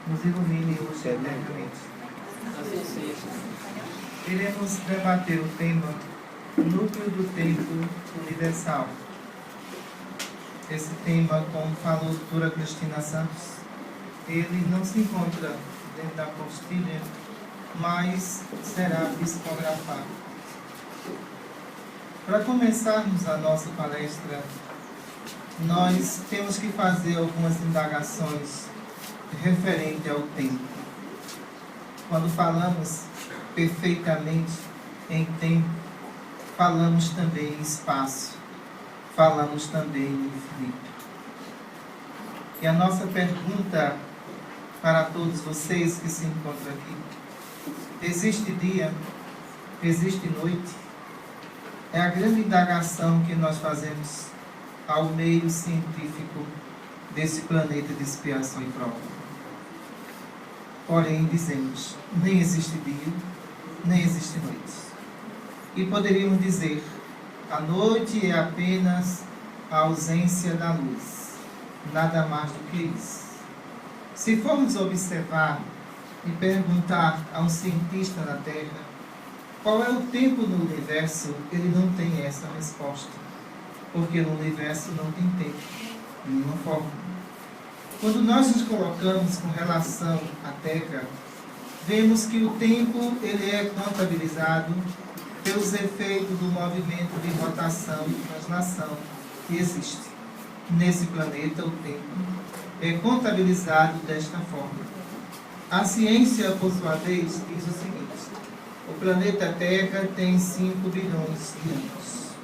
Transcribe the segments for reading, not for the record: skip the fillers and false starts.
nos ilumine hoje eternamente. Iremos debater o tema Núcleo do Tempo Universal. Esse tema, como falou a doutora Cristina Santos, ele não se encontra dentro da apostila, mas será psicografado. Para começarmos a nossa palestra, nós temos que fazer algumas indagações referente ao tempo. Quando falamos perfeitamente em tempo, falamos também em espaço, falamos também em infinito. E a nossa pergunta para todos vocês que se encontram aqui: existe dia? Existe noite? É a grande indagação que nós fazemos ao meio científico desse planeta de expiação e prova. Porém, dizemos, nem existe dia, nem existe noite. E poderíamos dizer, a noite é apenas a ausência da luz, nada mais do que isso. Se formos observar e perguntar a um cientista na Terra qual é o tempo no universo, ele não tem essa resposta, porque no universo não tem tempo, de nenhuma forma. Quando nós nos colocamos com relação à Terra, vemos que o tempo ele é contabilizado pelos efeitos do movimento de rotação e translação que existe. Nesse planeta, o tempo é contabilizado desta forma. A ciência, por sua vez, diz o seguinte: o planeta Terra tem 5 bilhões de anos.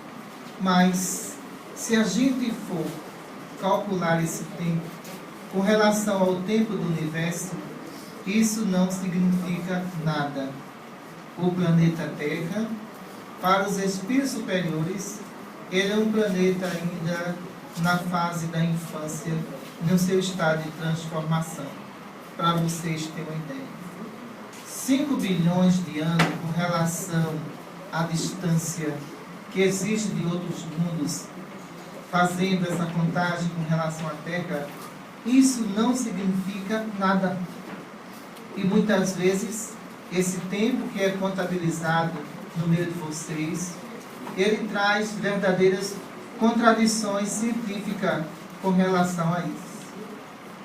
Mas, se a gente for calcular esse tempo com relação ao tempo do universo, isso não significa nada. O planeta Terra, para os espíritos superiores, ele é um planeta ainda na fase da infância, no seu estado de transformação, para vocês terem uma ideia. 5 bilhões de anos com relação à distância que existe de outros mundos, fazendo essa contagem com relação à Terra, isso não significa nada. E muitas vezes, esse tempo que é contabilizado no meio de vocês, ele traz verdadeiras contradições científicas com relação a isso.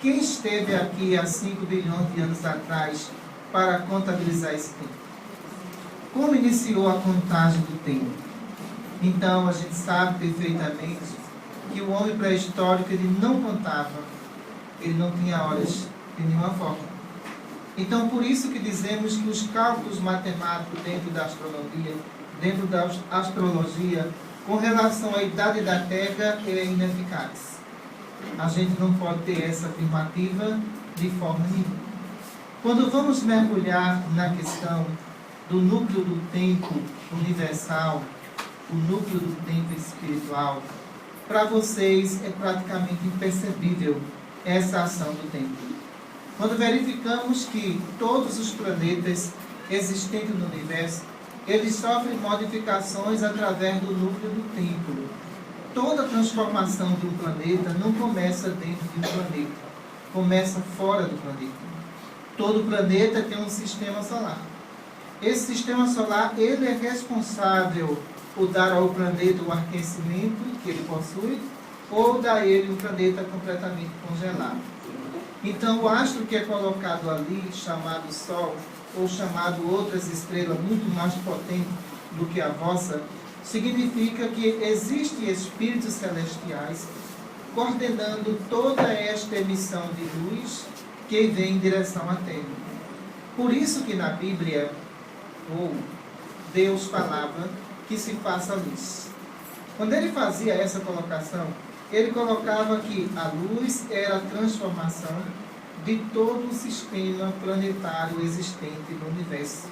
Quem esteve aqui há 5 bilhões de anos atrás para contabilizar esse tempo? Como iniciou a contagem do tempo? Então, a gente sabe perfeitamente que o homem pré-histórico ele não contava, ele não tinha horas de nenhuma forma. Então, por isso que dizemos que os cálculos matemáticos dentro da astronomia, dentro da astrologia, com relação à idade da Terra, é ineficaz. A gente não pode ter essa afirmativa de forma nenhuma. Quando vamos mergulhar na questão do núcleo do tempo universal, o núcleo do tempo espiritual, para vocês é praticamente imperceptível essa ação do tempo. Quando verificamos que todos os planetas existentes no universo, eles sofrem modificações através do núcleo do tempo. Toda transformação de um planeta não começa dentro de um planeta, começa fora do planeta. Todo planeta tem um sistema solar. Esse sistema solar, ele é responsável por dar ao planeta o aquecimento que ele possui, ou dar a ele um planeta completamente congelado. Então, o astro que é colocado ali, chamado Sol, ou chamado outras estrelas muito mais potentes do que a vossa, significa que existem espíritos celestiais coordenando toda esta emissão de luz que vem em direção à Terra. Por isso que na Bíblia, Deus falava que se faça luz. Quando ele fazia essa colocação, ele colocava que a luz era a transformação de todo o sistema planetário existente no universo.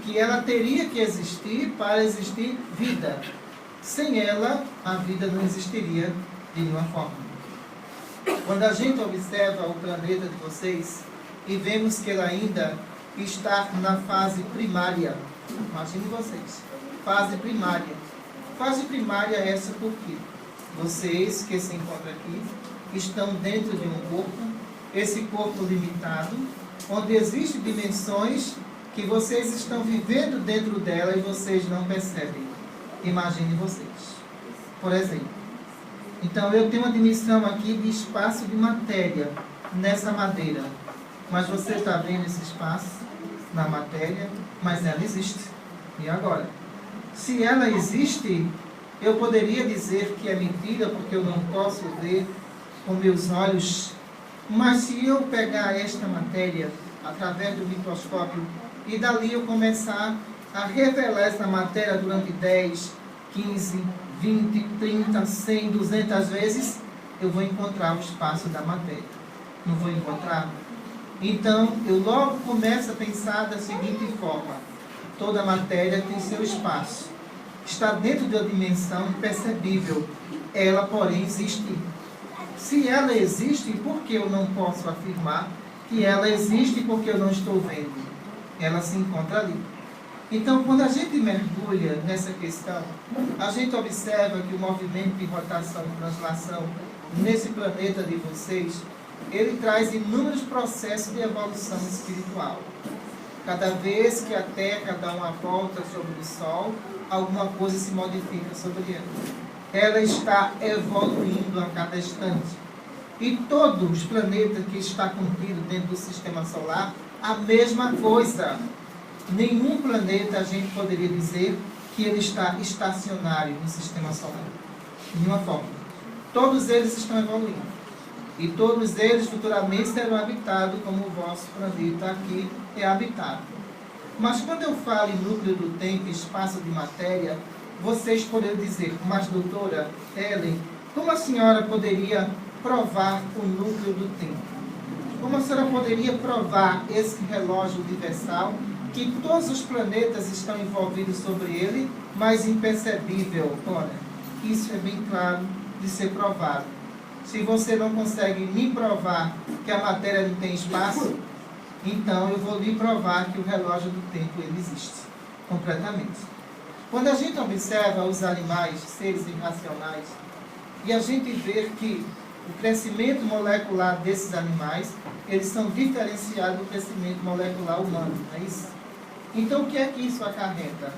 Que ela teria que existir para existir vida. Sem ela, a vida não existiria de nenhuma forma. Quando a gente observa o planeta de vocês e vemos que ele ainda está na fase primária, imagine vocês, fase primária. Fase primária é essa porque vocês que se encontram aqui estão dentro de um corpo esse corpo limitado, onde existem dimensões que vocês estão vivendo dentro dela e vocês não percebem. Imaginem vocês. Por exemplo, então eu tenho uma dimensão aqui de espaço de matéria nessa madeira. Mas você está vendo esse espaço na matéria, mas ela existe. E agora? Se ela existe, eu poderia dizer que é mentira porque eu não posso ver com meus olhos. Mas se eu pegar esta matéria através do microscópio e dali eu começar a revelar essa matéria durante 10, 15, 20, 30, 100, 200 vezes, eu vou encontrar o espaço da matéria. Não vou encontrar? Então, eu logo começo a pensar da seguinte forma: toda matéria tem seu espaço. Está dentro de uma dimensão impercebível. Ela, porém, existe. Se ela existe, por que eu não posso afirmar que ela existe porque eu não estou vendo? Ela se encontra ali. Então, quando a gente mergulha nessa questão, a gente observa que o movimento de rotação e translação nesse planeta de vocês, ele traz inúmeros processos de evolução espiritual. Cada vez que a Terra dá uma volta sobre o Sol, alguma coisa se modifica sobre ela. Ela está evoluindo a cada instante. E todos os planetas que estão contidos dentro do Sistema Solar, a mesma coisa. Nenhum planeta a gente poderia dizer que ele está estacionário no Sistema Solar. De nenhuma forma. Todos eles estão evoluindo. E todos eles futuramente serão habitados como o vosso planeta aqui é habitado. Mas quando eu falo em núcleo do tempo e espaço de matéria, vocês poderiam dizer: mas doutora Ellen, como a senhora poderia provar o núcleo do tempo? Como a senhora poderia provar esse relógio universal, que todos os planetas estão envolvidos sobre ele, mas impercebível? Ora, isso é bem claro de ser provado. Se você não consegue me provar que a matéria não tem espaço, então eu vou lhe provar que o relógio do tempo ele existe completamente. Quando a gente observa os animais, seres irracionais, e a gente vê que o crescimento molecular desses animais, eles são diferenciados do crescimento molecular humano, não é isso? Então o que é que isso acarreta?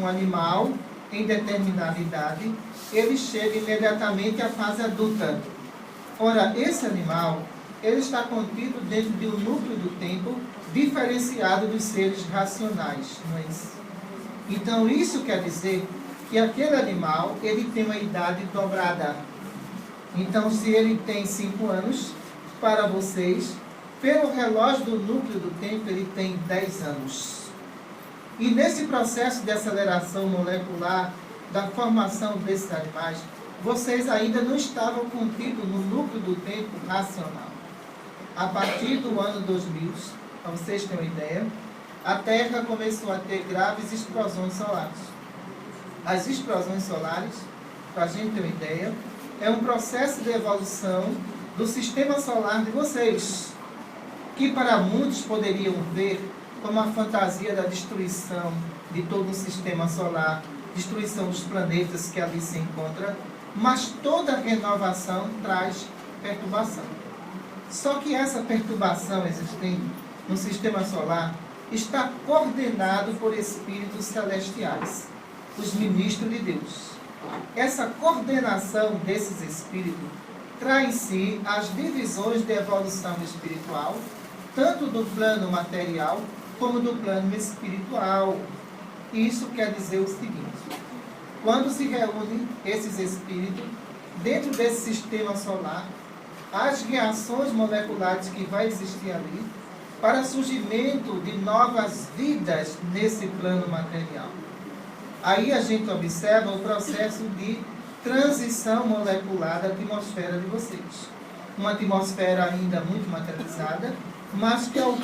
Um animal, em determinada idade, ele chega imediatamente à fase adulta. Ora, esse animal, ele está contido dentro de um núcleo do tempo diferenciado dos seres racionais, não é isso? Então, isso quer dizer que aquele animal, ele tem uma idade dobrada. Então, se ele tem 5 anos, para vocês, pelo relógio do núcleo do tempo, ele tem 10 anos. E nesse processo de aceleração molecular da formação desses animais, vocês ainda não estavam contidos no núcleo do tempo racional. A partir do ano 2000, para vocês terem uma ideia, a Terra começou a ter graves explosões solares. As explosões solares, para a gente ter uma ideia, é um processo de evolução do sistema solar de vocês, que para muitos poderiam ver como a fantasia da destruição de todo o sistema solar, destruição dos planetas que ali se encontram, mas toda renovação traz perturbação. Só que essa perturbação existente no sistema solar está coordenado por espíritos celestiais, os ministros de Deus. Essa coordenação desses espíritos traz em si as divisões de evolução espiritual, tanto do plano material como do plano espiritual. Isso quer dizer o seguinte: quando se reúnem esses espíritos dentro desse sistema solar, as reações moleculares que vai existir ali para surgimento de novas vidas nesse plano material. Aí a gente observa o processo de transição molecular da atmosfera de vocês. Uma atmosfera ainda muito materializada, mas que aos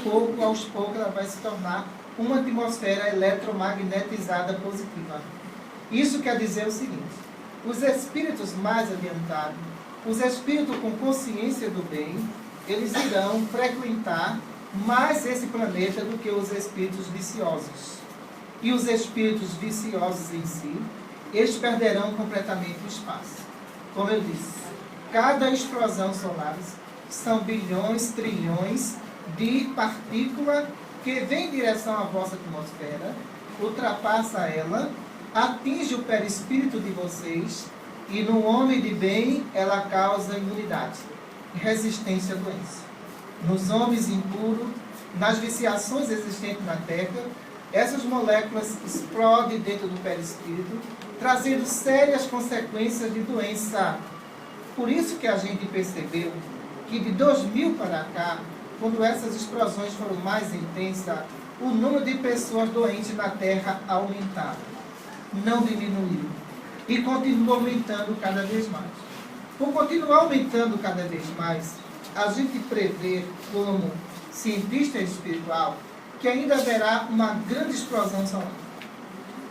poucos ela vai se tornar uma atmosfera eletromagnetizada positiva. Isso quer dizer o seguinte: os espíritos mais adiantados, os espíritos com consciência do bem, eles irão frequentar mais esse planeta do que os espíritos viciosos. E os espíritos viciosos em si, eles perderão completamente o espaço. Como eu disse, cada explosão solar são bilhões, trilhões de partícula que vem em direção à vossa atmosfera, ultrapassa ela, atinge o perispírito de vocês e no homem de bem ela causa imunidade, resistência à doença. Nos homens impuros, nas viciações existentes na Terra, essas moléculas explodem dentro do perispírito, trazendo sérias consequências de doença. Por isso que a gente percebeu que de 2000 para cá, quando essas explosões foram mais intensas, o número de pessoas doentes na Terra aumentava, não diminuiu. E continua aumentando cada vez mais. Por continuar aumentando cada vez mais, a gente prevê, como cientista espiritual, que ainda haverá uma grande explosão solar.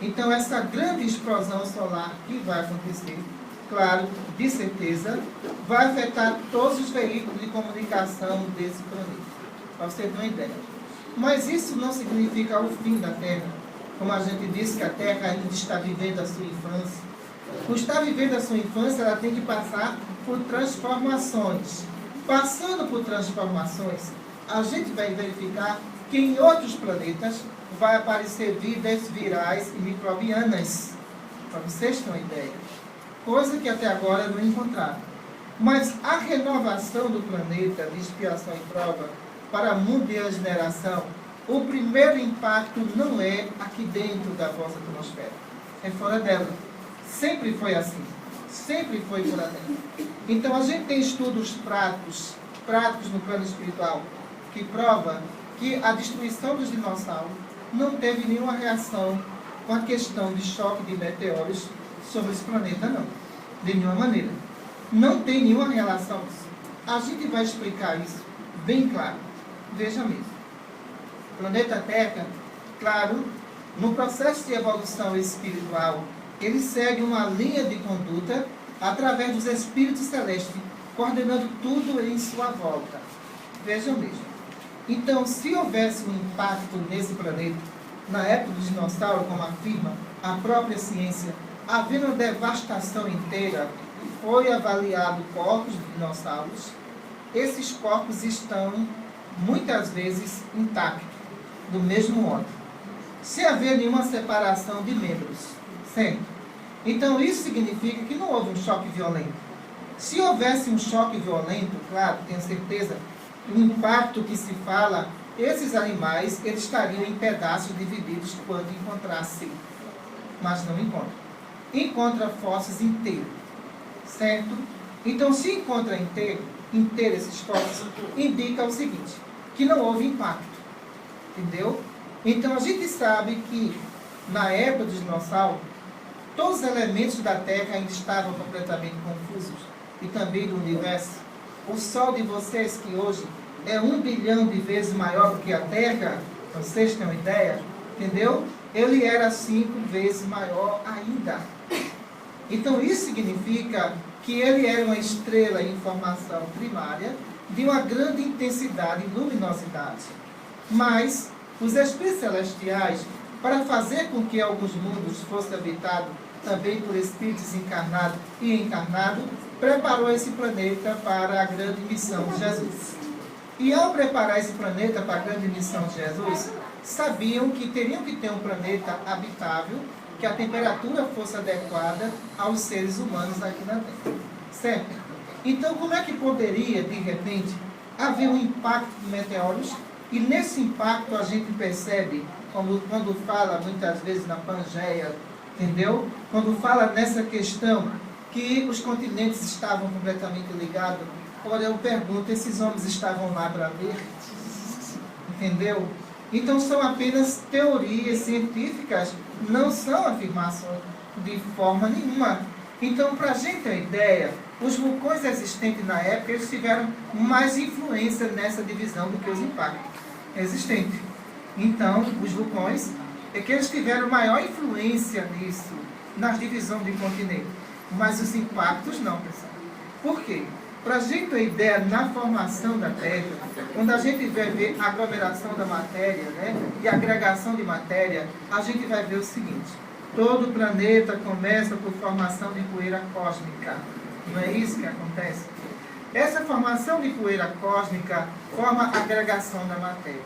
Então, essa grande explosão solar que vai acontecer, claro, de certeza, vai afetar todos os veículos de comunicação desse planeta, para você ter uma ideia. Mas isso não significa o fim da Terra. Como a gente disse que a Terra ainda está vivendo a sua infância. Por estar vivendo a sua infância, ela tem que passar por transformações. Passando por transformações, a gente vai verificar que em outros planetas vai aparecer vidas virais e microbianas, para vocês terem uma ideia. Coisa que até agora não encontraram. Mas a renovação do planeta de expiação e prova para a mundialização, o primeiro impacto não é aqui dentro da vossa atmosfera, é fora dela. Sempre foi assim, sempre foi por dentro. Então a gente tem estudos práticos no plano espiritual, que prova que a destruição dos dinossauros não teve nenhuma reação com a questão de choque de meteoros sobre esse planeta, não. De nenhuma maneira. Não tem nenhuma relação. A gente vai explicar isso bem claro. Veja mesmo. O planeta Terra, claro, no processo de evolução espiritual, ele segue uma linha de conduta através dos espíritos celestes, coordenando tudo em sua volta. Vejam mesmo. Então, se houvesse um impacto nesse planeta, na época dos dinossauros, como afirma a própria ciência, havendo uma devastação inteira, foi avaliado corpos de dinossauros, esses corpos estão, muitas vezes, intactos, do mesmo modo. Se haver nenhuma separação de membros, sempre. Então, isso significa que não houve um choque violento. Se houvesse um choque violento, claro, tenho certeza, o impacto que se fala, esses animais, eles estariam em pedaços divididos quando encontrassem. Mas não encontram. Encontra fósseis inteiros. Certo? Então, se encontra inteiro esses fósseis, indica o seguinte, que não houve impacto. Entendeu? Então, a gente sabe que, na época dos dinossauros, todos os elementos da Terra ainda estavam completamente confusos. E também do universo. O Sol de vocês, que hoje é 1 bilhão de vezes maior do que a Terra, vocês têm uma ideia? Entendeu? Ele era 5 vezes maior ainda. Então, isso significa que ele era uma estrela em formação primária de uma grande intensidade e luminosidade. Mas, os espíritos celestiais, para fazer com que alguns mundos fossem habitados também por espíritos encarnados e encarnados, preparou esse planeta para a grande missão de Jesus. E ao preparar esse planeta para a grande missão de Jesus, sabiam que teriam que ter um planeta habitável, que a temperatura fosse adequada aos seres humanos aqui na Terra. Certo? Então, como é que poderia, de repente, haver um impacto de meteoros? E nesse impacto a gente percebe, como quando fala muitas vezes na Pangeia, entendeu? Quando fala nessa questão que os continentes estavam completamente ligados. Ora, eu pergunto, esses homens estavam lá para ver? Entendeu? Então, são apenas teorias científicas, não são afirmações de forma nenhuma. Então, para a gente ter uma ideia, os vulcões existentes na época, eles tiveram mais influência nessa divisão do que os impactos existentes. Então, os vulcões, é que eles tiveram maior influência nisso, nas divisões de continente. Mas os impactos não, pessoal. Por quê? Para a gente ter ideia, na formação da Terra, quando a gente vai ver a aglomeração da matéria, né, e a agregação de matéria, a gente vai ver o seguinte: todo planeta começa por formação de poeira cósmica. Não é isso que acontece? Essa formação de poeira cósmica forma a agregação da matéria.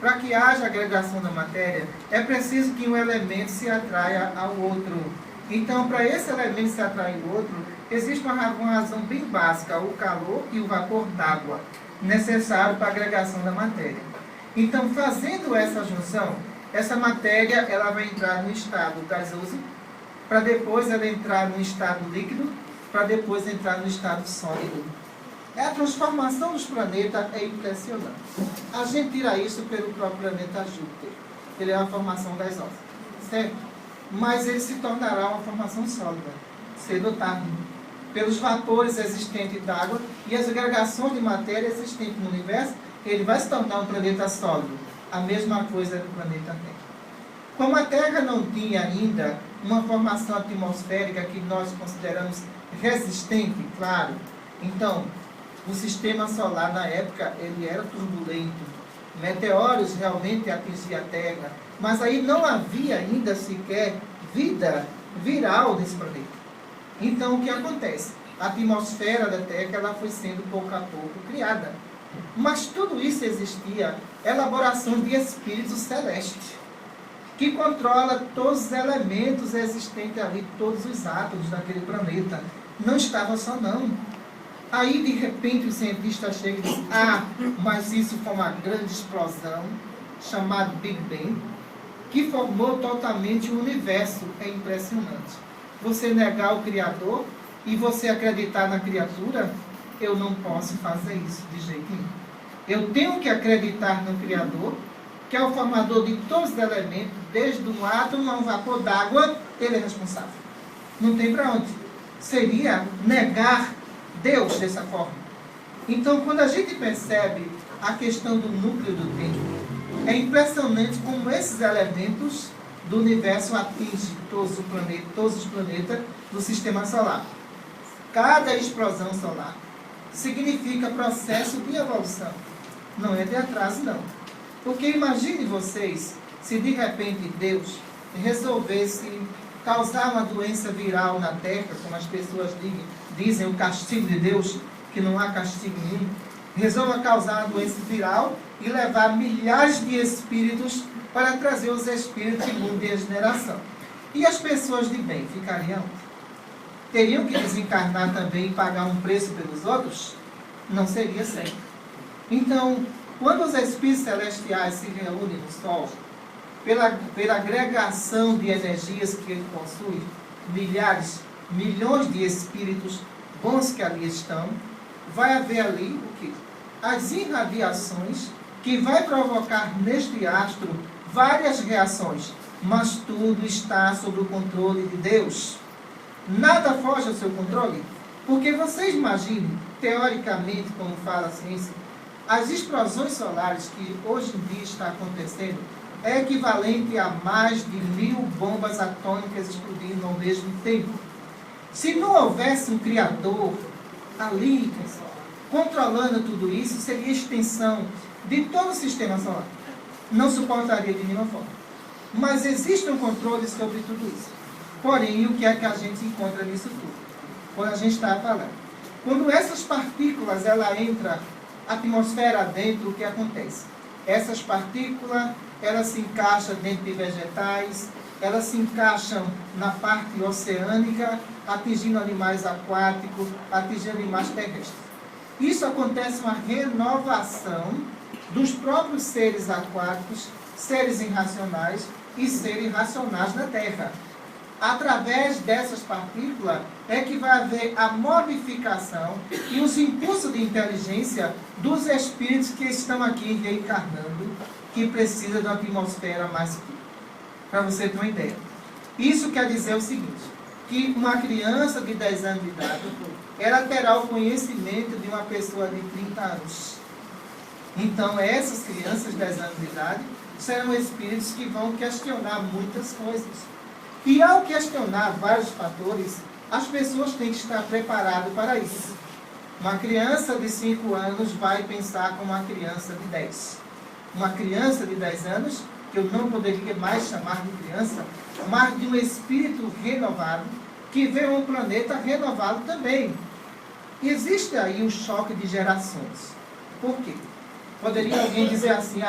Para que haja agregação da matéria, é preciso que um elemento se atraia ao outro. Então, para esse elemento se atrair ao outro, existe uma razão bem básica, o calor e o vapor d'água, necessário para a agregação da matéria. Então, fazendo essa junção, essa matéria ela vai entrar no estado gasoso, para depois ela entrar no estado líquido, para depois entrar no estado sólido. A transformação dos planetas é impressionante. A gente tira isso pelo próprio planeta Júpiter. Ele é uma formação gasosas, certo? Mas ele se tornará uma formação sólida, cedo ou tarde, pelos vapores existentes d'água e as agregações de matéria existentes no universo, ele vai se tornar um planeta sólido. A mesma coisa do planeta Terra. Como a Terra não tinha ainda uma formação atmosférica que nós consideramos resistente, claro, então o sistema solar na época ele era turbulento. Meteoros realmente atingiam a Terra, mas aí não havia ainda sequer vida viral nesse planeta. Então o que acontece? A atmosfera da Terra ela foi sendo pouco a pouco criada. Mas tudo isso existia elaboração de espíritos celestes, que controla todos os elementos existentes ali, todos os átomos daquele planeta. Não estava só não. Aí, de repente, o cientista chega e diz, mas isso foi uma grande explosão, chamada Big Bang, que formou totalmente o universo. É impressionante. Você negar o Criador e você acreditar na criatura, eu não posso fazer isso de jeito nenhum. Eu tenho que acreditar no Criador, que é o formador de todos os elementos, desde um átomo a um vapor d'água, ele é responsável. Não tem para onde. Seria negar Deus dessa forma. Então, quando a gente percebe a questão do núcleo do tempo, é impressionante como esses elementos do universo atingem todos os planetas do sistema solar. Cada explosão solar significa processo de evolução. Não é de atraso, não. Porque imagine vocês, se de repente Deus resolvesse causar uma doença viral na Terra, como as pessoas dizem, o castigo de Deus, que não há castigo nenhum, resolva causar uma doença viral e levar milhares de espíritos para trazer os espíritos em mundo de regeneração. E as pessoas de bem ficariam? Teriam que desencarnar também e pagar um preço pelos outros? Não seria certo. Então, quando os espíritos celestiais se reúnem no Sol, pela agregação de energias que ele possui, milhões de espíritos bons que ali estão, vai haver ali o quê? As irradiações que vai provocar neste astro várias reações, mas tudo está sob o controle de Deus. Nada foge ao seu controle, porque vocês imaginem, teoricamente, como fala a ciência, as explosões solares que hoje em dia está acontecendo é equivalente a mais de 1000 bombas atômicas explodindo ao mesmo tempo. Se não houvesse um Criador ali, pessoal, controlando tudo isso, seria extensão de todo o sistema solar. Não suportaria de nenhuma forma. Mas existe um controle sobre tudo isso. Porém, o que é que a gente encontra nisso tudo? Quando a gente está falando. Quando essas partículas, ela entra a atmosfera dentro, o que acontece? Essas partículas, elas se encaixam dentro de vegetais, elas se encaixam na parte oceânica, atingindo animais aquáticos, atingindo animais terrestres. Isso acontece uma renovação dos próprios seres aquáticos, seres irracionais e seres racionais na Terra. Através dessas partículas é que vai haver a modificação e os impulsos de inteligência dos espíritos que estão aqui reencarnando, que precisam de uma atmosfera mais pura. Para você ter uma ideia. Isso quer dizer o seguinte, que uma criança de 10 anos de idade, ela terá o conhecimento de uma pessoa de 30 anos. Então, essas crianças de 10 anos de idade serão espíritos que vão questionar muitas coisas. E ao questionar vários fatores, as pessoas têm que estar preparadas para isso. Uma criança de 5 anos vai pensar como uma criança de 10. Uma criança de 10 anos, que eu não poderia mais chamar de criança, mas de um espírito renovado, que vê um planeta renovado também. Existe aí o choque de gerações. Por quê? Poderia alguém dizer assim,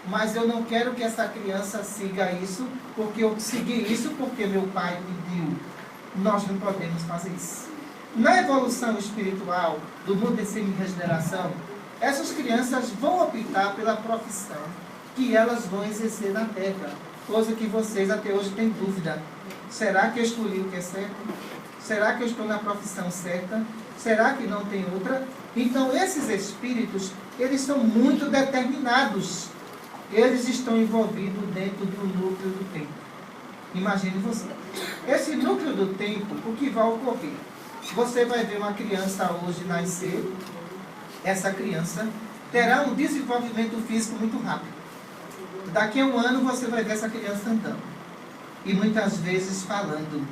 mas eu não quero que essa criança siga isso, porque eu segui isso porque meu pai pediu. Nós não podemos fazer isso. Na evolução espiritual do mundo de semi-regeneração, essas crianças vão optar pela profissão que elas vão exercer na Terra. Coisa que vocês até hoje têm dúvida. Será que eu escolhi o que é certo? Será que eu estou na profissão certa? Será que não tem outra? Então, esses espíritos, eles são muito determinados. Eles estão envolvidos dentro do núcleo do tempo. Imagine você. Esse núcleo do tempo, o que vai ocorrer? Você vai ver uma criança hoje nascer. Essa criança terá um desenvolvimento físico muito rápido. Daqui a um ano você vai ver essa criança andando. E muitas vezes falando.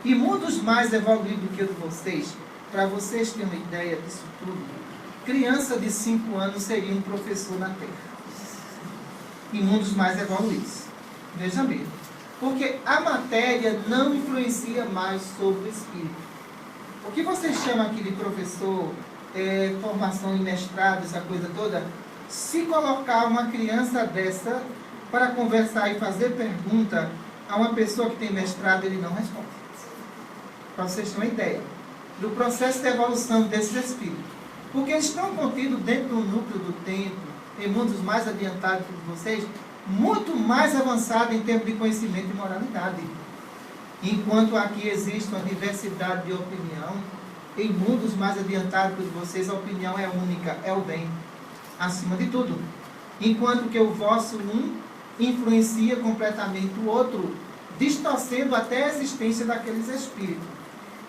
E mundos mais evoluídos que o de vocês, para vocês terem uma ideia disso tudo, criança de 5 anos seria um professor na Terra. E mundos mais evoluídos. Veja bem. Porque a matéria não influencia mais sobre o espírito. O que vocês chamam aqui de professor, formação em mestrado, essa coisa toda, se colocar uma criança dessa para conversar e fazer pergunta a uma pessoa que tem mestrado, ele não responde. Para vocês terem uma ideia do processo de evolução desses espíritos. Porque eles estão contidos dentro do núcleo do tempo, em mundos mais adiantados que vocês, muito mais avançados em termos de conhecimento e moralidade. Enquanto aqui existe uma diversidade de opinião, em mundos mais adiantados que vocês, a opinião é única, é o bem, acima de tudo. Enquanto que o vosso influencia completamente o outro, distorcendo até a existência daqueles espíritos.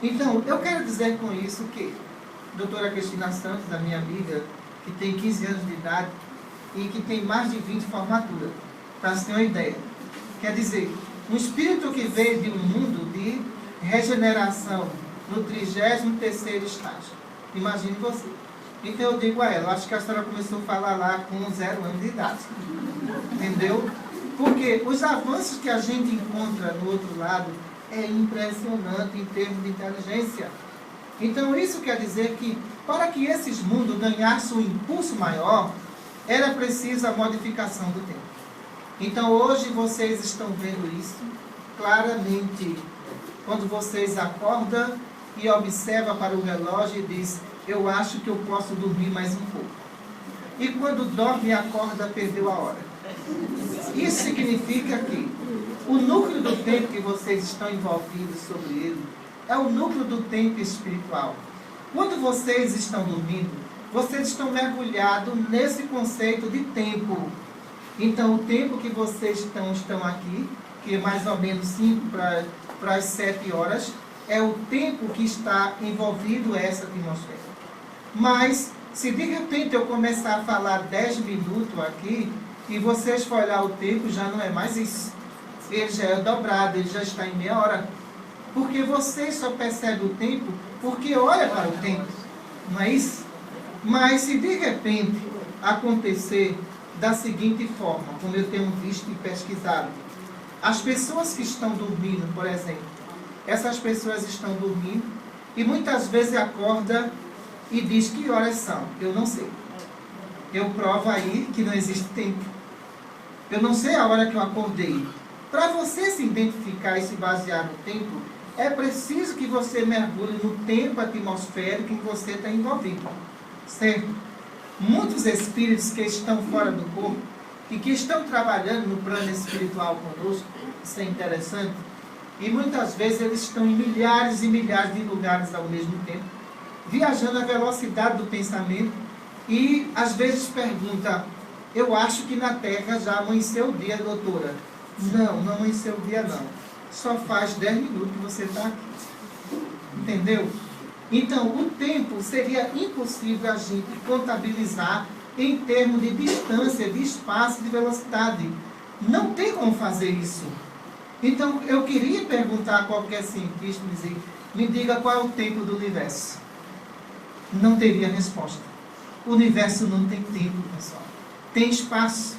Então, eu quero dizer com isso que doutora Cristina Santos, a minha amiga, que tem 15 anos de idade e que tem mais de 20 formaturas, para você ter uma ideia. Quer dizer, um espírito que veio de um mundo de regeneração no 33º estágio. Imagine você. Então eu digo a ela, acho que a senhora começou a falar lá com 0 anos de idade. Entendeu? Porque os avanços que a gente encontra no outro lado é impressionante em termos de inteligência. Então isso quer dizer que para que esses mundos ganhassem um impulso maior, era preciso a modificação do tempo. Então hoje vocês estão vendo isso claramente quando vocês acordam e observam para o relógio e diz, eu acho que eu posso dormir mais um pouco. E quando dorme e acorda, perdeu a hora. Isso significa que o núcleo do tempo que vocês estão envolvidos sobre ele é o núcleo do tempo espiritual. Quando vocês estão dormindo, vocês estão mergulhados nesse conceito de tempo. Então, o tempo que vocês estão aqui, que é mais ou menos 5 para as 7 horas, é o tempo que está envolvido essa atmosfera. Mas, se de repente eu começar a falar 10 minutos aqui, e vocês for olhar o tempo, já não é mais isso. Ele já é dobrado, ele já está em meia hora. Porque vocês só percebem o tempo porque olha para o tempo. Não é isso? Mas se de repente acontecer da seguinte forma, como eu tenho visto e pesquisado, as pessoas que estão dormindo, por exemplo, essas pessoas estão dormindo e muitas vezes acorda e diz que horas são. Eu não sei. Eu provo aí que não existe tempo. Eu não sei a hora que eu acordei. Para você se identificar e se basear no tempo, é preciso que você mergulhe no tempo atmosférico em que você está envolvido. Certo? Muitos espíritos que estão fora do corpo e que estão trabalhando no plano espiritual conosco, isso é interessante, e muitas vezes eles estão em milhares e milhares de lugares ao mesmo tempo, viajando à velocidade do pensamento e às vezes pergunta, eu acho que na Terra já amanheceu o dia, doutora. Não, não amanheceu o dia não. Só faz 10 minutos que você está aqui. Entendeu? Então, o tempo seria impossível a gente contabilizar em termos de distância, de espaço, de velocidade. Não tem como fazer isso. Então, eu queria perguntar a qualquer cientista, me diga qual é o tempo do universo. Não teria resposta. O universo não tem tempo, pessoal. Tem espaço.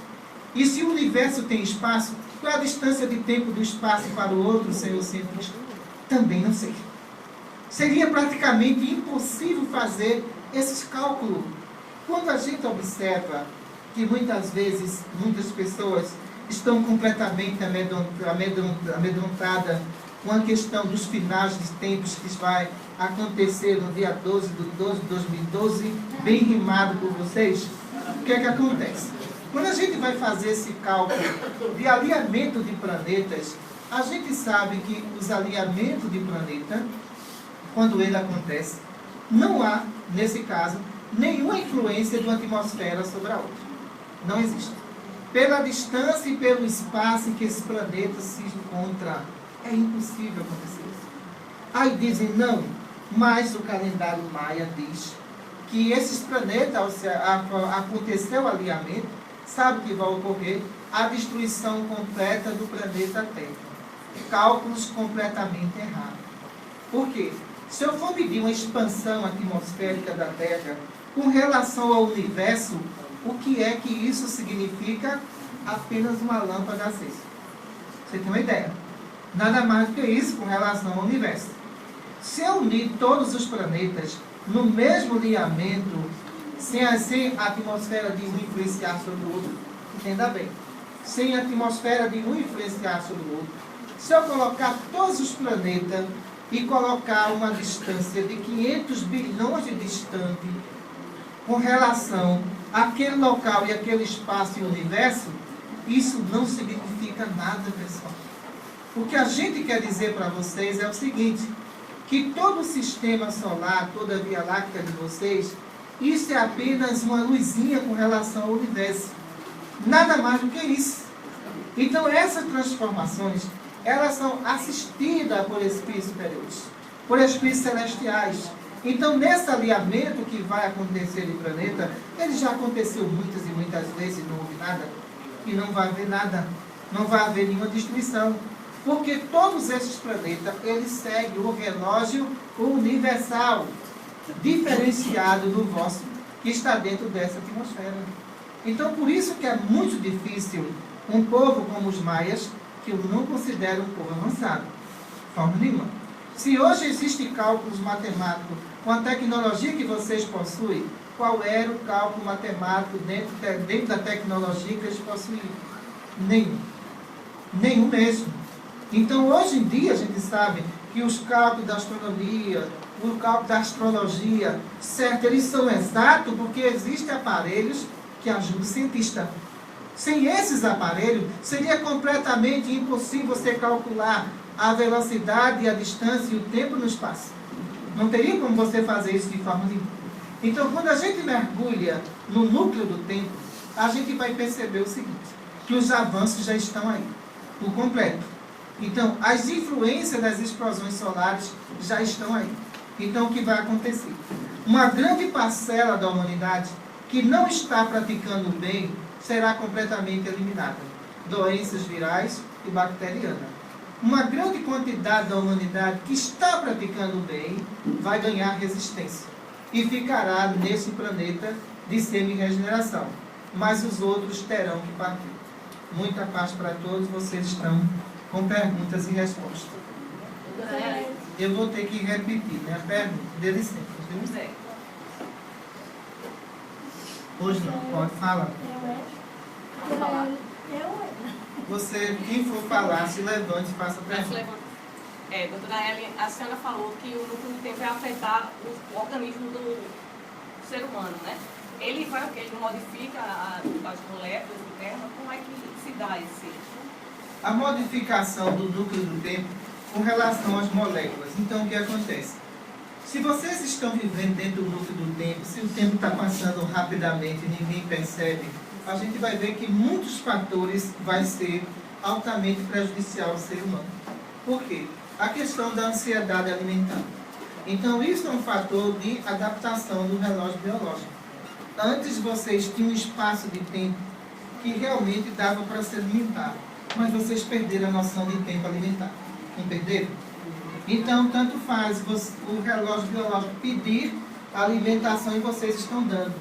E se o universo tem espaço, qual é a distância de tempo do espaço para o outro, senhor cientista? Também não sei. Seria praticamente impossível fazer esses cálculos. Quando a gente observa que muitas vezes, muitas pessoas estão completamente amedrontadas com a questão dos finais de tempos que vai acontecer no dia 12 de 12 de 2012, bem rimado por vocês, o que é que acontece? Quando a gente vai fazer esse cálculo de alinhamento de planetas, a gente sabe que os alinhamentos de planeta, quando ele acontece, não há, nesse caso, nenhuma influência de uma atmosfera sobre a outra. Não existe. Pela distância e pelo espaço em que esse planeta se encontra, é impossível acontecer isso. Aí dizem, não, mas o calendário maia diz que esses planetas, aconteceu o alinhamento, sabe que vai ocorrer a destruição completa do planeta Terra. Cálculos completamente errados. Por quê? Se eu for medir uma expansão atmosférica da Terra com relação ao universo, o que é que isso significa? Apenas uma lâmpada acesa. Você tem uma ideia? Nada mais do que isso com relação ao universo. Se eu unir todos os planetas no mesmo alinhamento, sem a atmosfera de um influenciar sobre o outro, entenda bem, sem a atmosfera de um influenciar sobre o outro, se eu colocar todos os planetas e colocar uma distância de 500 bilhões de distante com relação àquele local e aquele espaço e universo, isso não significa nada, pessoal. O que a gente quer dizer para vocês é o seguinte, que todo o sistema solar, toda a Via Láctea de vocês, isso é apenas uma luzinha com relação ao universo. Nada mais do que isso. Então essas transformações, elas são assistidas por espíritos superiores, por espíritos celestiais. Então nesse alinhamento que vai acontecer no planeta, ele já aconteceu muitas e muitas vezes, não houve nada, e não vai haver nada, não vai haver nenhuma destruição. Porque todos esses planetas, eles seguem o relógio universal, diferenciado do vosso, que está dentro dessa atmosfera. Então, por isso que é muito difícil um povo como os maias, que eu não considero um povo avançado, de forma nenhuma. Se hoje existem cálculos matemáticos com a tecnologia que vocês possuem, qual era o cálculo matemático dentro da tecnologia que eles possuíam? Nenhum. Nenhum mesmo. Então, hoje em dia, a gente sabe que os cálculos da astronomia, o cálculo da astrologia, certo, eles são exatos porque existem aparelhos que ajudam o cientista. Sem esses aparelhos, seria completamente impossível você calcular a velocidade, a distância e o tempo no espaço. Não teria como você fazer isso de forma nenhuma. Então, quando a gente mergulha no núcleo do tempo, a gente vai perceber o seguinte, que os avanços já estão aí, por completo. Então, as influências das explosões solares já estão aí. Então, o que vai acontecer? Uma grande parcela da humanidade que não está praticando o bem será completamente eliminada. Doenças virais e bacterianas. Uma grande quantidade da humanidade que está praticando o bem vai ganhar resistência e ficará nesse planeta de semi-regeneração. Mas os outros terão que partir. Muita paz para todos, vocês estão com perguntas e respostas. Eu vou ter que repetir, né? A pergunta, dê licença. Hoje não, pode falar. Você, quem for falar, se levante e faça a pergunta. Doutora Ellen, a senhora falou que o núcleo do tempo vai afetar o organismo do ser humano, né? Ele modifica as moléculas internas, como é que se dá esse... A modificação do núcleo do tempo com relação às moléculas. Então, o que acontece? Se vocês estão vivendo dentro do núcleo do tempo, se o tempo está passando rapidamente e ninguém percebe, a gente vai ver que muitos fatores vai ser altamente prejudicial ao ser humano. Por quê? A questão da ansiedade alimentar. Então, isso é um fator de adaptação do relógio biológico. Antes, vocês tinham um espaço de tempo que realmente dava para se alimentar. Mas vocês perderam a noção de tempo alimentar. Não perderam? Então, tanto faz o relógio biológico pedir a alimentação e vocês estão dando.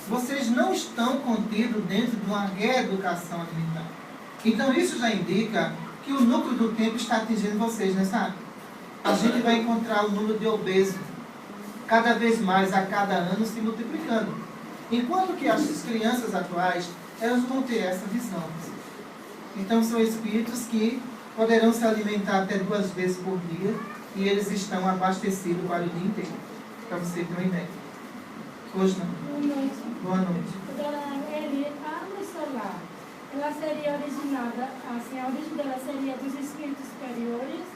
Vocês não estão contidos dentro de uma reeducação alimentar. Então, isso já indica que o núcleo do tempo está atingindo vocês nessa área. a gente vai encontrar o número de obesos cada vez mais, a cada ano, se multiplicando. Enquanto que as crianças atuais, elas vão ter essa visão. Então, são espíritos que poderão se alimentar até 2 vezes por dia e eles estão abastecidos para o dia inteiro. Para você ter uma ideia. Hoje não. Boa noite. Boa noite. Dona Eli, a luz solar, ela seria originada, assim, a origem dela seria dos espíritos superiores?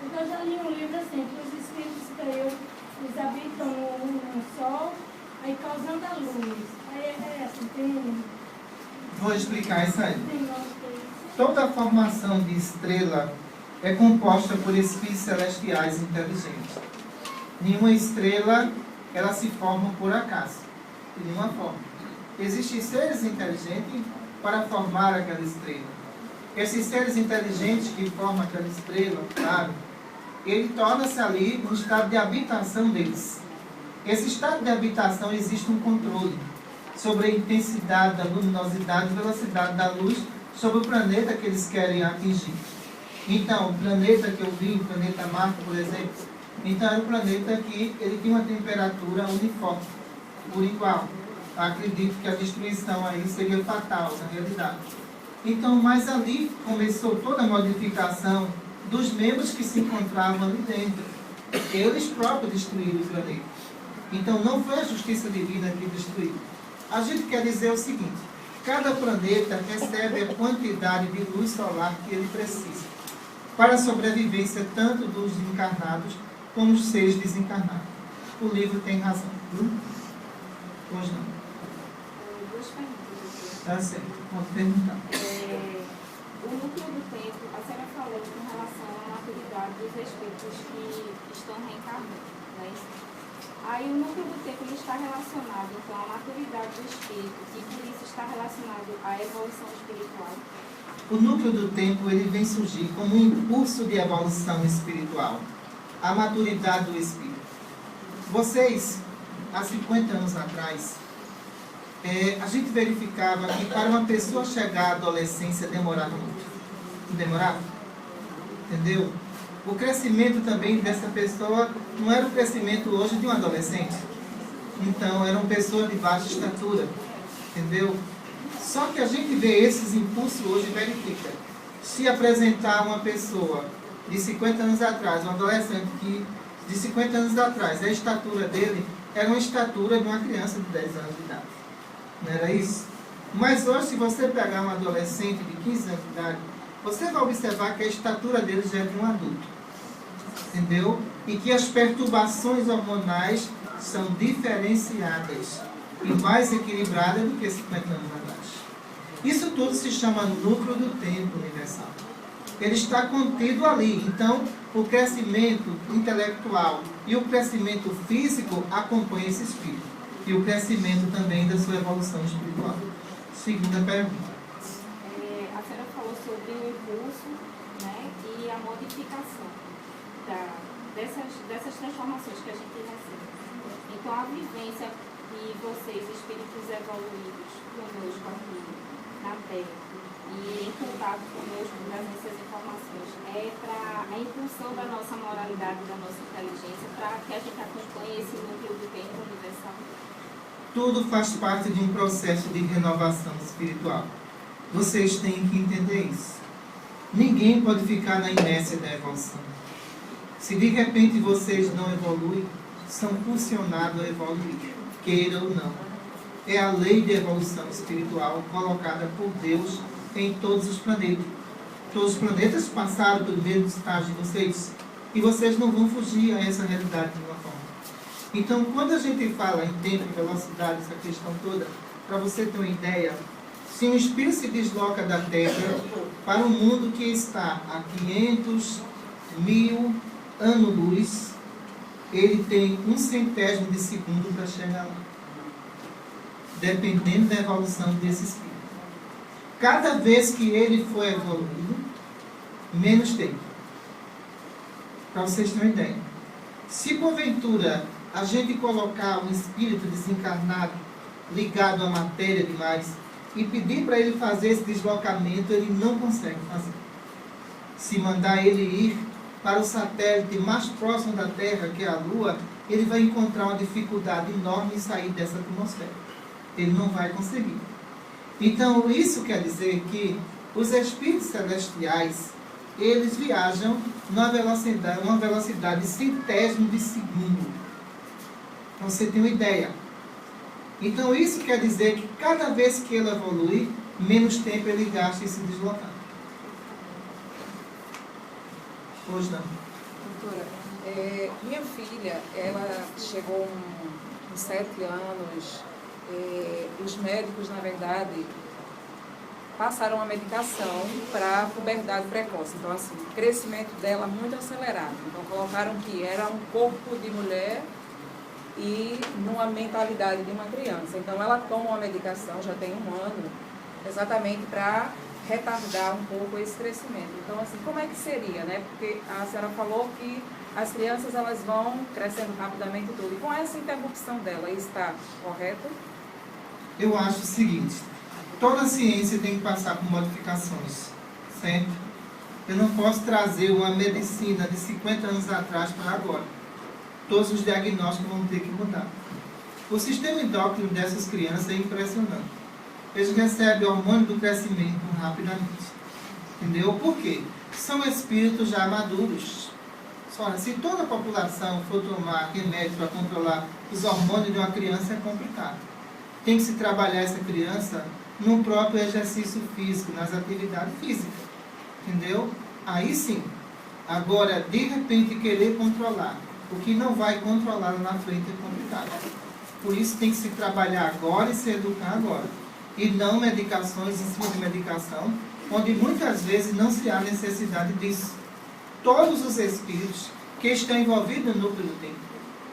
Porque eu já li um livro assim, que os espíritos superiores, eles habitam no sol, aí causando a luz. Aí é assim, tem... Vou explicar isso aí. Tem nome. Toda a formação de estrela é composta por espíritos celestiais inteligentes. Nenhuma estrela, ela se forma por acaso, de nenhuma forma. Existem seres inteligentes para formar aquela estrela. Esses seres inteligentes que formam aquela estrela, claro, ele torna-se ali um estado de habitação deles. Esse estado de habitação existe um controle sobre a intensidade, a luminosidade e velocidade da luz sobre o planeta que eles querem atingir. Então, o planeta que eu vi, o planeta Marte, por exemplo, então era um planeta que ele tinha uma temperatura uniforme, por igual. Acredito que a destruição aí seria fatal, na realidade. Então, mas ali começou toda a modificação dos membros que se encontravam ali dentro. Eles próprios destruíram o planeta. Então, não foi a justiça divina que destruiu. A gente quer dizer o seguinte: cada planeta recebe a quantidade de luz solar que ele precisa para a sobrevivência tanto dos encarnados como dos seres desencarnados. O livro tem razão. Hoje não. Duas perguntas. Tá certo. Pode perguntar. O núcleo do tempo, a senhora falou com relação à maturidade dos espíritos que estão reencarnando, não é isso? Aí o núcleo do tempo ele está relacionado, então, à maturidade do espírito, e por isso está relacionado à evolução espiritual. O núcleo do tempo ele vem surgir como um impulso de evolução espiritual. A maturidade do espírito. Vocês, há 50 anos atrás, a gente verificava que para uma pessoa chegar à adolescência demorava muito. Não demorava? Entendeu? O crescimento também dessa pessoa não era o crescimento hoje de um adolescente. Então, eram pessoas de baixa estatura. Entendeu? Só que a gente vê esses impulsos hoje e verifica. Se apresentar uma pessoa de 50 anos atrás, um adolescente que de 50 anos atrás, a estatura dele era uma estatura de uma criança de 10 anos de idade. Não era isso? Mas hoje, se você pegar um adolescente de 15 anos de idade, você vai observar que a estatura dele já é de um adulto. Entendeu? E que as perturbações hormonais são diferenciadas e mais equilibradas do que 50 anos atrás. Isso tudo se chama núcleo do tempo universal. Ele está contido ali. Então, o crescimento intelectual e o crescimento físico acompanham esse espírito. E o crescimento também da sua evolução espiritual. Segunda pergunta. A senhora falou sobre o impulso, né, e a modificação dessas transformações que a gente recebe. Então, a vivência que vocês, espíritos evoluídos, conosco aqui na Terra, e em contato conosco, trazendo essas informações, é para a impulsão da nossa moralidade, da nossa inteligência, para que a gente acompanhe esse núcleo do tempo universal. Tudo faz parte de um processo de renovação espiritual. Vocês têm que entender isso. Ninguém pode ficar na inércia da evolução. Se de repente vocês não evoluem, são funcionados a evoluir, queira ou não. É a lei de evolução espiritual colocada por Deus em todos os planetas. Todos os planetas passaram pelo mesmo estágio de vocês. E vocês não vão fugir a essa realidade de uma forma. Então, quando a gente fala em tempo e velocidade, essa questão toda, para você ter uma ideia, se um espírito se desloca da Terra para um mundo que está a 500.000 anos-luz, ele tem 1/100º de segundo para chegar lá. Dependendo da evolução desse espírito. Cada vez que ele for evoluído, menos tempo. Para vocês terem uma ideia. Se porventura a gente colocar um espírito desencarnado ligado à matéria demais e pedir para ele fazer esse deslocamento, ele não consegue fazer. Se mandar ele ir, para o satélite mais próximo da Terra, que é a Lua, ele vai encontrar uma dificuldade enorme em sair dessa atmosfera. Ele não vai conseguir. Então, isso quer dizer que os espíritos celestiais, eles viajam numa velocidade de centésimo de segundo. Então, você tem uma ideia. Então, isso quer dizer que cada vez que ele evolui, menos tempo ele gasta em se deslocar. Hoje não. Doutora, minha filha, ela chegou com 7 anos, os médicos, na verdade, passaram uma medicação para puberdade precoce. Então, assim, o crescimento dela muito acelerado. Então, colocaram que era um corpo de mulher e numa mentalidade de uma criança. Então, ela toma uma medicação, já tem 1 ano, exatamente para retardar um pouco esse crescimento. Então, assim, como é que seria, né? Porque a senhora falou que as crianças, elas vão crescendo rapidamente e tudo. E com essa interrupção dela, isso está correto? Eu acho o seguinte, toda ciência tem que passar por modificações, certo? Eu não posso trazer uma medicina de 50 anos atrás para agora. Todos os diagnósticos vão ter que mudar. O sistema endócrino dessas crianças é impressionante. Eles recebem hormônio do crescimento rapidamente. Entendeu? Por quê? São espíritos já maduros. Ora, se toda a população for tomar remédio para controlar os hormônios de uma criança, é complicado. Tem que se trabalhar essa criança no próprio exercício físico, nas atividades físicas. Entendeu? Aí sim. Agora, de repente, querer controlar o que não vai controlar lá na frente é complicado. Por isso tem que se trabalhar agora e se educar agora. E não medicações em cima de medicação, onde muitas vezes não se há necessidade disso. Todos os espíritos que estão envolvidos no núcleo do tempo,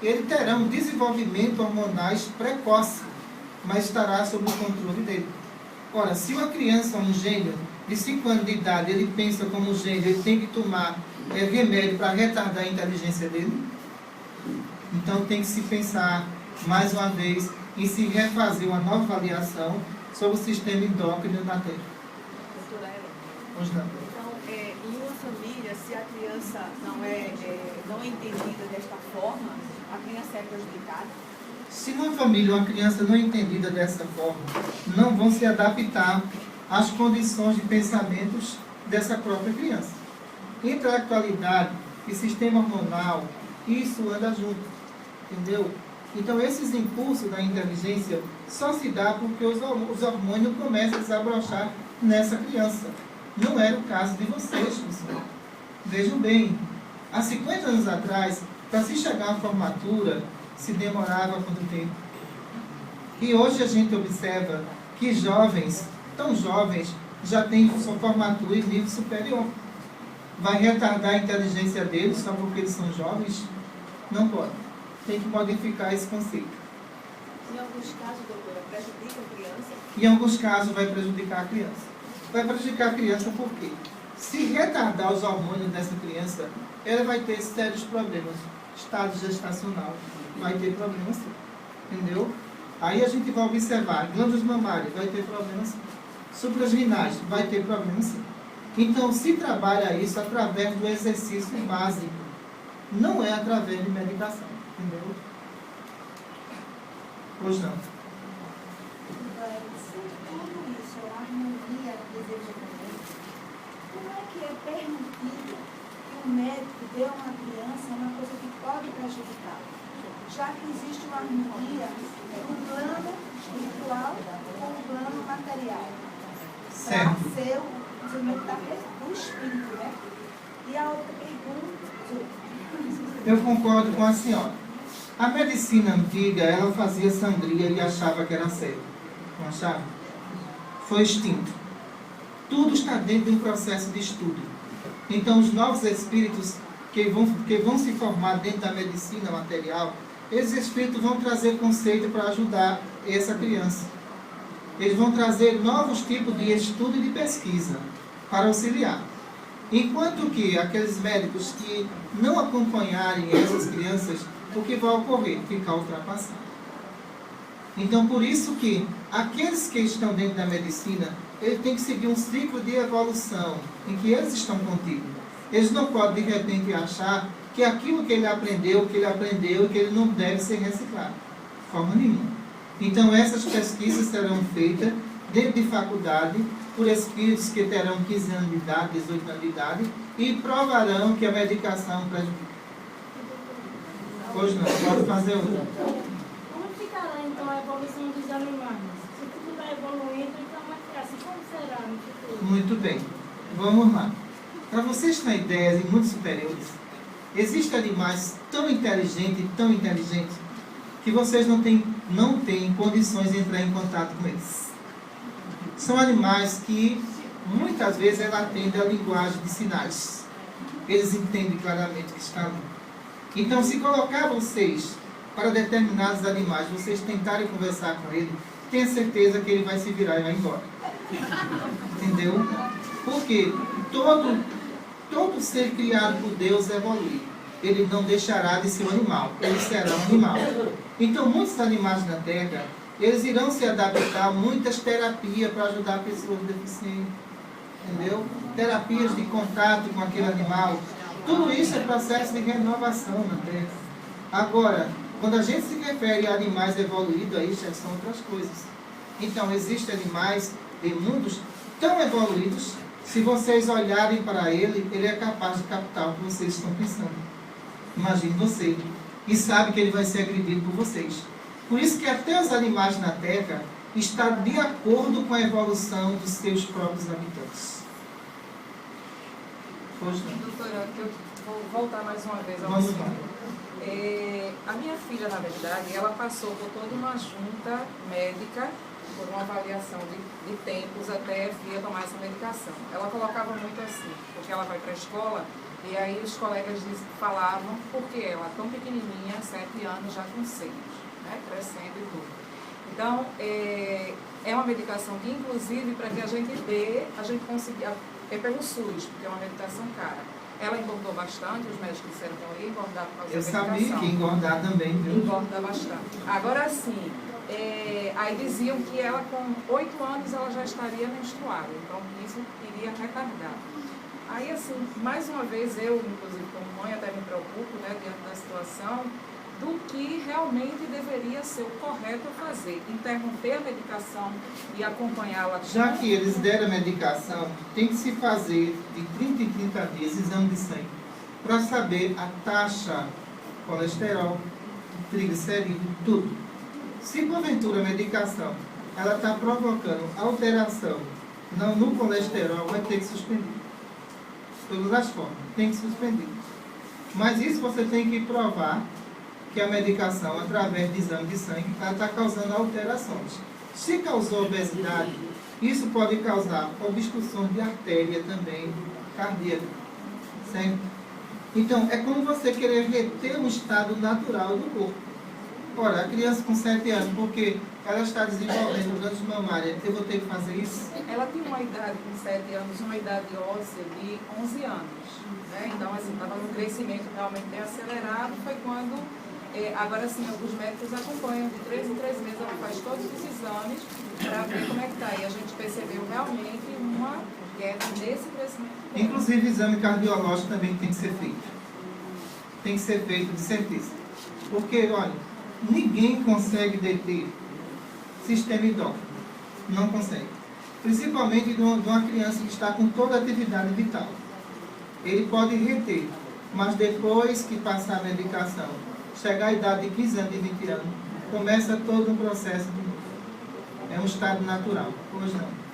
eles terão desenvolvimento hormonais precoce, mas estará sob o controle dele. Ora, se uma criança, um gênio de 5 anos de idade, ele pensa como um gênio, ele tem que tomar remédio para retardar a inteligência dele, então tem que se pensar, mais uma vez, em se refazer uma nova avaliação sobre o sistema endócrino na Terra. Doutora Ellen, Hoje não. Então, em uma família, se a criança não é entendida desta forma, a criança é prejudicada? Se numa família uma criança não é entendida dessa forma, não vão se adaptar às condições de pensamentos dessa própria criança. Intelectualidade e sistema hormonal, isso anda junto, entendeu? Então, esses impulsos da inteligência só se dá porque os hormônios começam a desabrochar nessa criança. Não era o caso de vocês, pessoal. Vejam bem, há 50 anos atrás, para se chegar à formatura, se demorava quanto tempo? E hoje a gente observa que jovens, tão jovens, já têm sua formatura em nível superior. Vai retardar a inteligência deles só porque eles são jovens? Não pode. Tem que modificar esse conceito. Em alguns casos, doutora, prejudica a criança? Em alguns casos vai prejudicar a criança. Vai prejudicar a criança por quê? Se retardar os hormônios dessa criança, ela vai ter sérios problemas. Estado gestacional, vai ter problemas sim. Entendeu? Aí a gente vai observar, glândulas mamárias, vai ter problemas sim. Sucras renais, vai ter problemas sim. Então, se trabalha isso através do exercício básico, não é através de medicação. Entendeu? Hoje não. Se tudo isso é uma harmonia desejadamente, como é que é permitido que o médico dê a uma criança uma coisa que pode prejudicar? Já que existe uma harmonia do plano espiritual com o plano material. Certo. Para ser o desenvolvimento do espírito, né? E a outra pergunta... Eu concordo com a senhora. A medicina antiga, ela fazia sangria e achava que era cego. Não achava? Foi extinto. Tudo está dentro de um processo de estudo. Então, os novos espíritos que vão se formar dentro da medicina material, esses espíritos vão trazer conceito para ajudar essa criança. Eles vão trazer novos tipos de estudo e de pesquisa para auxiliar. Enquanto que aqueles médicos que não acompanharem essas crianças, o que vai ocorrer? Ficar ultrapassado. Então, por isso que aqueles que estão dentro da medicina, eles têm que seguir um ciclo de evolução, em que eles estão contigo. Eles não podem, de repente, achar que aquilo que ele aprendeu e que ele não deve ser reciclado. De forma nenhuma. Então, essas pesquisas serão feitas dentro de faculdade, por espíritos que terão 15 anos de idade, 18 anos de idade, e provarão que a medicação prejudica. Pois não, pode fazer outra. Como ficará então a evolução dos animais? Se tudo vai evoluindo, então assim, como será no futuro? Muito bem, vamos lá. Para vocês terem ideias e muito superiores, existem animais tão inteligentes, que vocês não têm condições de entrar em contato com eles. São animais que muitas vezes ela atende a linguagem de sinais. Eles entendem claramente o que está ali. Então, se colocar vocês para determinados animais, vocês tentarem conversar com ele, tenha certeza que ele vai se virar e vai embora. Entendeu? Porque todo ser criado por Deus evolui. Ele não deixará de ser um animal, ele será um animal. Então, muitos animais na Terra, eles irão se adaptar a muitas terapias para ajudar pessoas deficientes. Entendeu? Terapias de contato com aquele animal. Tudo isso é processo de renovação na Terra. Agora, quando a gente se refere a animais evoluídos, aí já são outras coisas. Então, existem animais em mundos tão evoluídos, se vocês olharem para ele, ele é capaz de captar o que vocês estão pensando. Imagine você. E sabe que ele vai ser agredido por vocês. Por isso que até os animais na Terra estão de acordo com a evolução dos seus próprios habitantes. Doutora, eu vou voltar mais uma vez ao Vamos assunto. lá. A minha filha, na verdade, ela passou por toda uma junta médica, por uma avaliação de tempos até vir tomar essa medicação. Ela colocava muito assim, porque ela vai para a escola e aí os colegas falavam, porque ela tão pequenininha, 7 anos, já com seios, né, crescendo e tudo. Então, é uma medicação que, inclusive, para que a gente dê, a gente conseguia, é pelo SUS, porque é uma medicação cara. Ela engordou bastante, os médicos disseram que ela ia engordar por causa da medicação. Eu sabia que ia engordar também, viu? Engorda bastante. Agora sim, aí diziam que ela com 8 anos ela já estaria menstruada, então isso iria retardar. Aí assim, mais uma vez eu, inclusive como mãe, até me preocupo, né, diante da situação, do que realmente deveria ser o correto fazer, interromper a medicação e acompanhá-la. Já que eles deram a medicação, tem que se fazer de 30 em 30 dias exame de sangue para saber a taxa de colesterol, triglicerídeo, tudo. Se porventura a medicação ela está provocando alteração no colesterol, vai ter que suspender. De todas as formas, tem que suspender. Mas isso você tem que provar que a medicação, através de exame de sangue, ela está causando alterações. Se causou obesidade, isso pode causar obstrução de artéria também cardíaca. Certo? Então, é como você querer reter um estado natural do corpo. Ora, a criança com 7 anos, porque ela está desenvolvendo gânglios mamários, eu vou ter que fazer isso? Ela tinha uma idade com 7 anos, uma idade óssea de 11 anos. Né? Então, assim, estava num crescimento realmente bem acelerado. Foi quando, agora sim, alguns médicos acompanham de 3 em 3 meses, ela faz todos os exames para ver como é que está. E a gente percebeu realmente uma queda nesse crescimento. Inclusive, exame cardiológico também tem que ser feito. Tem que ser feito, de certeza. Porque, olha, ninguém consegue deter sistema endócrino. Não consegue. Principalmente de uma criança que está com toda a atividade vital. Ele pode reter, mas depois que passar a medicação, chegar à idade de 15 anos, de 20 anos, começa todo um processo de novo. É um estado natural. Hoje não.